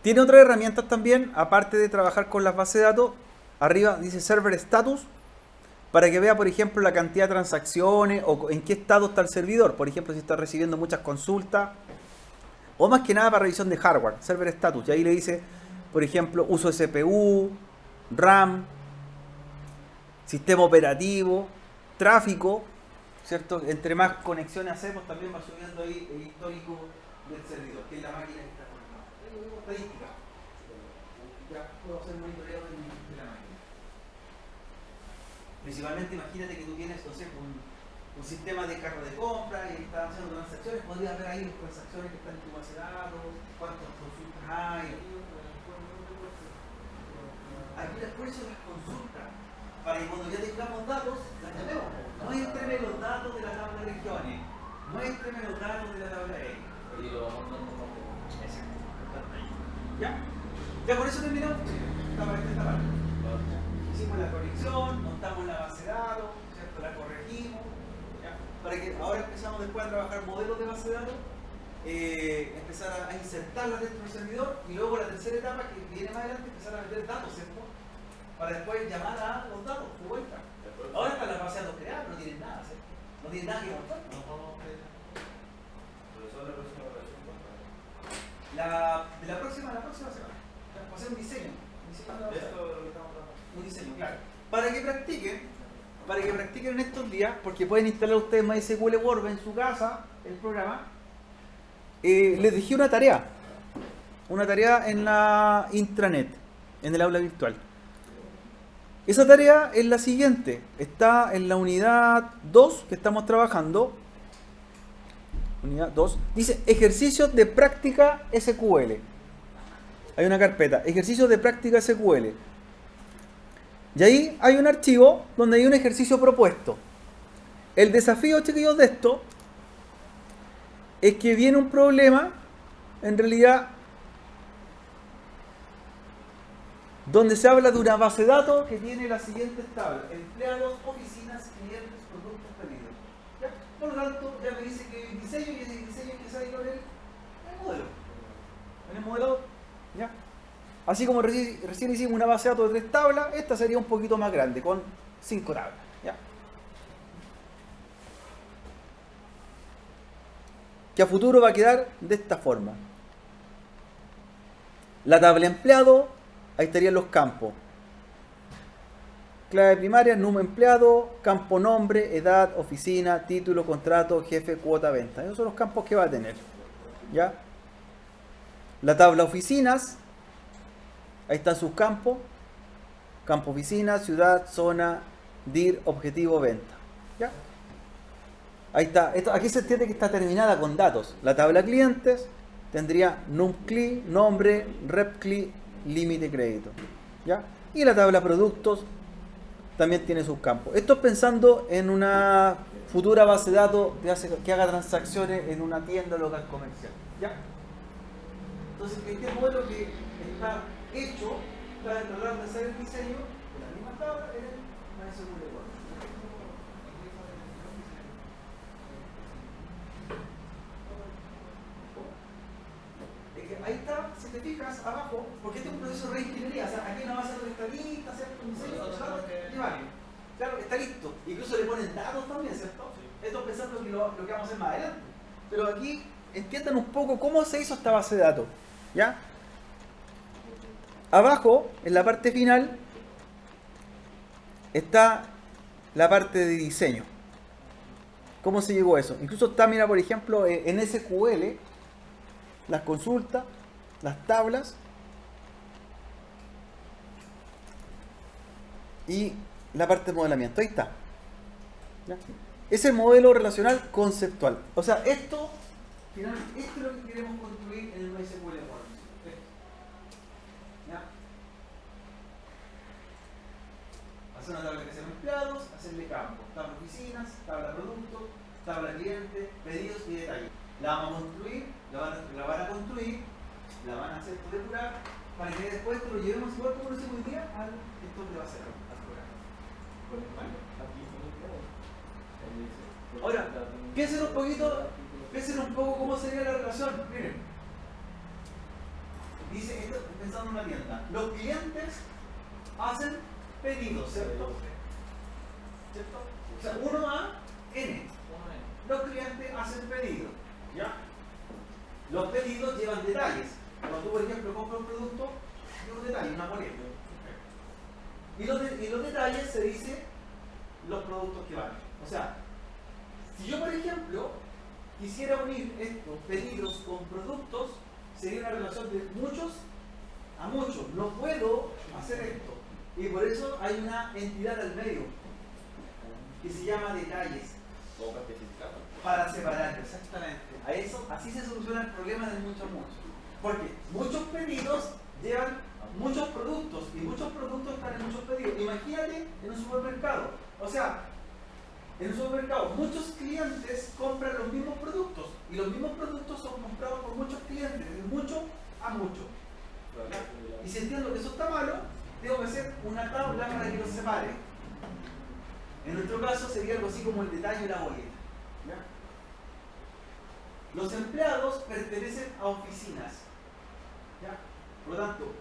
S1: Tiene otras herramientas también, aparte de trabajar con las bases de datos. Arriba dice Server Status, para que vea, por ejemplo, la cantidad de transacciones o en qué estado está el servidor. Por ejemplo, si está recibiendo muchas consultas, o más que nada para revisión de hardware, Server Status. Y ahí le dice, por ejemplo, uso de CPU, RAM, sistema operativo, tráfico, ¿cierto? Entre más conexiones hacemos, también va subiendo ahí el histórico del servidor, que es la máquina que está conectada. Estadística. Ya puedo hacer monitoreo de la máquina. Principalmente, imagínate que tú tienes, no sé, un sistema de carro de compra y estás haciendo transacciones, podrías ver ahí las transacciones que están en tu base de datos, cuántas consultas hay. Aquí después son las consultas, para que cuando ya tengamos datos, las llamemos. No entrenme los datos de la tabla de regiones, no entrenme los datos de la tabla E.
S3: Y lo vamos dando por
S1: Exacto. ¿Ya? Ya con eso terminamos. Esta parte. Hicimos la conexión, montamos la base de datos, ¿cierto? La corregimos. ¿Ya? Para que ahora empezamos después a trabajar modelos de base de datos, empezar a insertarlas dentro del servidor y luego la tercera etapa que viene más adelante, empezar a meter datos, ¿cierto? Para después llamar a los datos de vuelta. Ahora están las bases de datos creadas, pero no tienen nada, ¿cierto? No tienen nada que mostrar. De la próxima semana. Va a ser un diseño. Un diseño, claro. Para que practiquen en estos días, porque pueden instalar ustedes MySQL Word en su casa, el programa. Les dejé una tarea en la intranet, en el aula virtual. Esa tarea es la siguiente, está en la unidad 2 que estamos trabajando. Unidad 2, dice ejercicios de práctica SQL. Hay una carpeta, ejercicios de práctica SQL. Y ahí hay un archivo donde hay un ejercicio propuesto. El desafío, chiquillos, de esto es que viene un problema, en realidad, donde se habla de una base de datos que tiene las siguientes tablas: empleados, oficinas, clientes, productos, pedidos. ¿Ya? Por lo tanto, ya me dice que hay un diseño y ese diseño empieza a ir con el modelo. En el modelo, ¿ya? Así como recién hicimos una base de datos de 3 tablas, esta sería un poquito más grande, con 5 tablas. ¿Ya? Que a futuro va a quedar de esta forma. La tabla empleado, ahí estarían los campos. Clave primaria, número empleado, campo nombre, edad, oficina, título, contrato, jefe, cuota, venta. Esos son los campos que va a tener. ¿Ya? La tabla oficinas, ahí están sus campos. Campo oficina, ciudad, zona, DIR, objetivo, venta. ¿Ya? Ahí está. Aquí se entiende que está terminada con datos. La tabla clientes tendría numCli, nombre, repCli, límite crédito. ¿Ya? Y la tabla productos también tiene sus campos. Esto es pensando en una futura base de datos que haga transacciones en una tienda local comercial. ¿Ya? Entonces, este modelo que está hecho para tratar de hacer el diseño de la misma tabla en el MySQL Word. Ahí está, si te fijas abajo, porque este es un proceso de reingeniería, o sea, aquí no va a ser donde está lista, ¿cierto? Un diseño, y vale. Claro, está listo. Incluso le ponen datos también, ¿cierto? Esto pensando que lo que vamos a hacer más adelante. Pero aquí entiendan un poco cómo se hizo esta base de datos. ¿Ya? Abajo, en la parte final, está la parte de diseño. ¿Cómo se llegó a eso? Incluso está, mira, por ejemplo, en SQL, las consultas, las tablas y la parte de modelamiento. Ahí está. ¿Ya? Es el modelo relacional conceptual. O sea, esto finalmente, esto es lo que queremos construir en el MySQL Word. ¿Ya? Hacer una tabla que sea empleados, hacerle campos, tabla oficinas, tabla productos, tabla clientes, pedidos y detalles. La vamos a construir, la van a construir, la van a hacer depurar para que después esto lo llevemos igual como lo hicimos hoy día al gestor de base de datos, al programa. Ahora, piensen un poco cómo sería la relación. Miren, dice, esto pensando en una tienda, los clientes hacen pedidos, ¿cierto? ¿Cierto? O sea, 1 a N. Los clientes hacen pedidos, ¿ya? Los pedidos llevan detalles. Cuando tú, por ejemplo, compras un producto, lleva un detalle, una boleta. Y los detalles se dice los productos que valen. O sea, si yo, por ejemplo, quisiera unir estos pedidos con productos, sería una relación de muchos a muchos. No puedo hacer esto. Y por eso hay una entidad al medio que se llama detalles. Para separar, exactamente. A eso, así se soluciona el problema de muchos. Porque muchos pedidos llevan muchos productos y muchos productos están en muchos pedidos. Imagínate en un supermercado. O sea, en un supermercado muchos clientes compran los mismos productos y los mismos productos son comprados por muchos clientes, de mucho a mucho. Y si entiendo que eso está malo, tengo que hacer una tabla para que los separe. En nuestro caso sería algo así como el detalle y la boleta. ¿Ya? Los empleados pertenecen a oficinas. ¿Ya? Por lo tanto,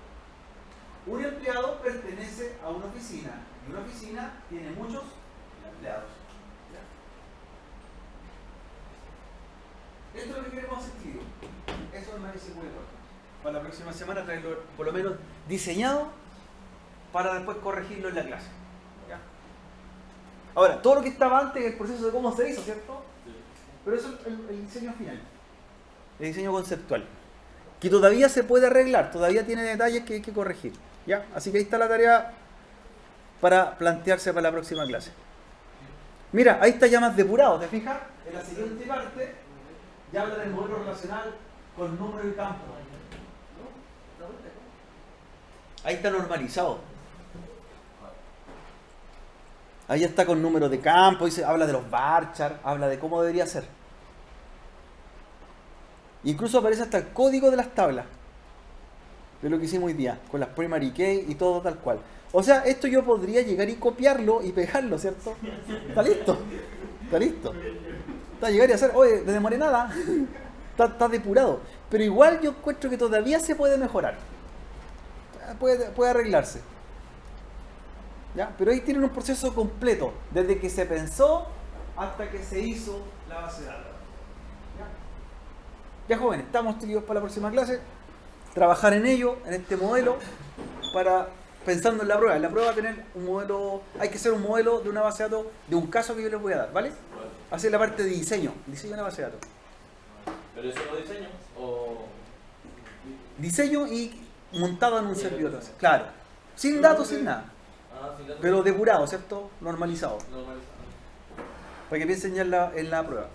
S1: un empleado pertenece a una oficina y una oficina tiene muchos empleados. ¿Ya? Esto es lo que queremos escribir. Eso es más seguro. Para la próxima semana traerlo por lo menos diseñado para después corregirlo en la clase. ¿Ya? Ahora, todo lo que estaba antes es el proceso de cómo se hizo, ¿cierto? Sí. Pero eso es el diseño final. El diseño conceptual. Que todavía se puede arreglar, todavía tiene detalles que hay que corregir. ¿Ya? Así que ahí está la tarea para plantearse para la próxima clase. Mira, ahí está ya más depurado, ¿te fijas? En la siguiente parte ya habla del modelo relacional con número y campo. Ahí está normalizado. Ahí está con número de campo, habla de los varchar, habla de cómo debería ser. Incluso aparece hasta el código de las tablas. De lo que hicimos hoy día, con las primary key y todo tal cual. O sea, esto yo podría llegar y copiarlo y pegarlo, ¿cierto? Está listo. Está listo. Está llegar y hacer, oye, no demoré nada. Está depurado. Pero igual yo encuentro que todavía se puede mejorar. Puede arreglarse. ¿Ya? Pero ahí tienen un proceso completo, desde que se pensó hasta que se hizo la base de datos. ¿Ya? Ya, jóvenes, estamos listos para la próxima clase. Trabajar en ello, en este modelo, para pensando en la prueba. En la prueba va a tener un modelo, hay que hacer un modelo de una base de datos, de un caso que yo les voy a dar, ¿vale? Hacer la parte de diseño de una base de datos.
S3: ¿Pero eso lo diseño? ¿O...?
S1: Diseño y montado en un servidor. Claro. Sin datos, sin nada. Pero depurado, ¿cierto? Normalizado. Para que piensen ya en la prueba.